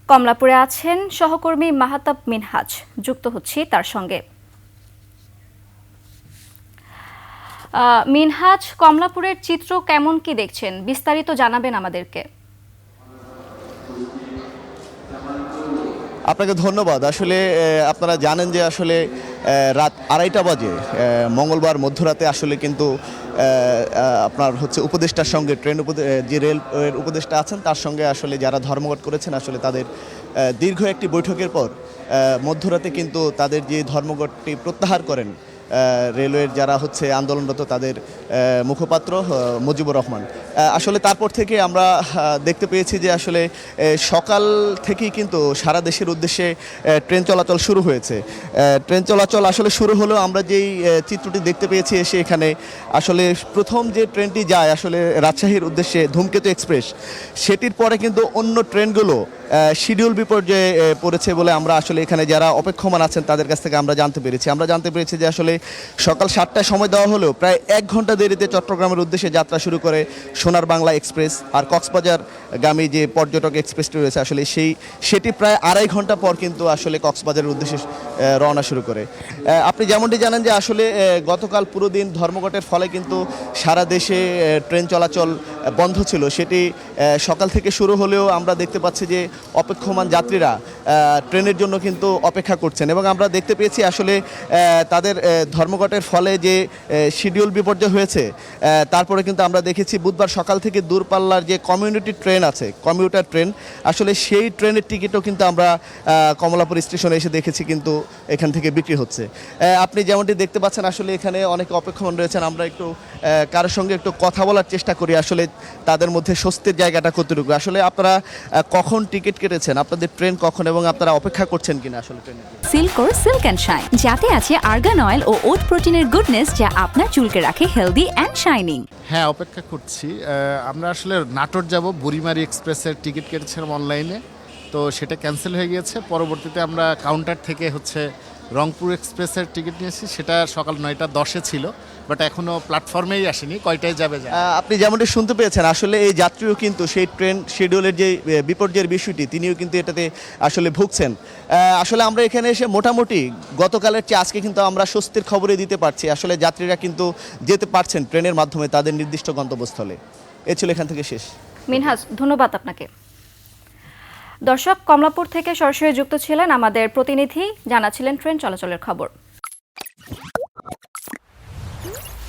কমলাপুরে আছেন সহকর্মী মাহতাব মিনহাজ, যুক্ত হচ্ছি তার সঙ্গে। মিনহাজ, কমলাপুরের চিত্র কেমন কি দেখছেন, বিস্তারিত জানাবেন আমাদেরকে। আপনাকে ধন্যবাদ। আসলে আপনারা জানেন যে আসলে রাত 2:30 বাজে মঙ্গলবার মধ্যরাতে আসলে কিন্তু আপনার হচ্ছে উপদেষ্টার সঙ্গে যে রেল উপদেষ্টা আছেন তার সঙ্গে আসলে যারা ধর্মঘট করেছেন আসলে তাদের দীর্ঘ একটি বৈঠকের পর মধ্যরাতে কিন্তু তাদের যে ধর্মঘটটি প্রত্যাহার করেন রেলওয়ের যারা হচ্ছে আন্দোলনরত তাদের মুখপাত্র মুজিবুর রহমান। আসলে তারপর থেকে আমরা দেখতে পেয়েছি যে আসলে সকাল থেকেই কিন্তু সারা দেশের উদ্দেশ্যে ট্রেন চলাচল শুরু হয়েছে। ট্রেন চলাচল আসলে শুরু হলেও আমরা যেই চিত্রটি দেখতে পেয়েছি এসে এখানে আসলে প্রথম যে ট্রেনটি যায় আসলে রাজশাহীর উদ্দেশ্যে ধূমকেতু এক্সপ্রেস, সেটির পরে কিন্তু অন্য ট্রেনগুলো শিডিউল বিপর্যয়ে পড়েছে বলে আমরা আসলে এখানে যারা অপেক্ষমান আছেন তাদের কাছ থেকে আমরা জানতে পেরেছি যে আসলে সকাল 7টায় সময় দেওয়া হলেও প্রায় 1 ঘন্টা দেরিতে চট্টগ্রামের উদ্দেশ্যে যাত্রা শুরু করে সোনার বাংলা এক্সপ্রেস। আর কক্সবাজার গামী যে পর্যটক এক্সপ্রেসটি রয়েছে আসলে সেটি প্রায় 2.5 ঘন্টা পর কিন্তু আসলে কক্সবাজারের উদ্দেশ্যে রওনা শুরু করে। আপনি যেমনটি জানেন যে আসলে গতকাল পুরো দিন ধর্মঘটের ফলে কিন্তু সারা দেশে ট্রেন চলাচল বন্ধ ছিল। সেটি সকাল থেকে শুরু হলেও আমরা দেখতে পাচ্ছি যে অপেক্ষমান যাত্রীরা ট্রেনের জন্য কিন্তু অপেক্ষা করছেন এবং আমরা দেখতে পেয়েছি আসলে তাদের ধর্মঘটের ফলে যে শিডিউল বিপর্যয় হয়েছে। তারপরে কিন্তু আমরা দেখেছি বুধবার সকাল থেকে দূরপাল্লার যে কমিউনিটি ট্রেন আছে, কমিউটার ট্রেন, আসলে সেই ট্রেনের টিকিটও কিন্তু আমরা কমলাপুর স্টেশনে এসে দেখেছি কিন্তু এখান থেকে বিক্রি হচ্ছে। আপনি যেমনটি দেখতে পাচ্ছেন আসলে এখানে অনেকে অপেক্ষমান রয়েছেন। আমরা একটু কারোর সঙ্গে একটু কথা বলার চেষ্টা করি আসলে তাদের মধ্যে স্বস্তির জায়গাটা কতটুকু। আসলে আপনারা কখন টিকিট কেটেছেন, আপনাদের ট্রেন কখন এবং আপনারা অপেক্ষা করছেন কিনা আসলে ট্রেনের? সিল্কোর সিল্ক অ্যান্ড শাইন, যাতে আছে আর্গান অয়েল ও ওট প্রোটিনের গুডনেস, যা আপনার চুলকে রাখে হেলদি অ্যান্ড শাইনিং। হ্যাঁ, অপেক্ষা করছি। আমরা আসলে নাটোর যাব, বুড়িমারি এক্সপ্রেসের টিকিট কেটেছিলাম অনলাইনে, তো সেটা ক্যান্সেল হয়ে গিয়েছে। পরবর্তীতে আমরা কাউন্টার থেকে রংপুর এক্সপ্রেসের টিকিট নিয়েছি, সেটা সকাল 9:10 ছিল, বাট এখনও প্ল্যাটফর্মেই আসেনি, কয়টায় যাবে। আপনি যেমনটি শুনতে পেয়েছেন আসলে এই যাত্রীও কিন্তু সেই ট্রেন শিডিউলের যে বিপর্যয়ের বিষয়টি তিনিও কিন্তু এটাতে আসলে ভুগছেন। আসলে আমরা এখানে এসে মোটামুটি গতকালের চেয়ে আজকে কিন্তু আমরা স্বস্তির খবরই দিতে পারছি। আসলে যাত্রীরা কিন্তু যেতে পারছেন ট্রেনের মাধ্যমে তাদের নির্দিষ্ট গন্তব্যস্থলে। এ ছিল এখান থেকে শেষ। মিনহাজ, ধন্যবাদ আপনাকে। দর্শক, কমলাপুর থেকে সরাসরি যুক্ত ছিলেন আমাদের প্রতিনিধি, জানাচ্ছিলেন ট্রেন চলাচলের খবর।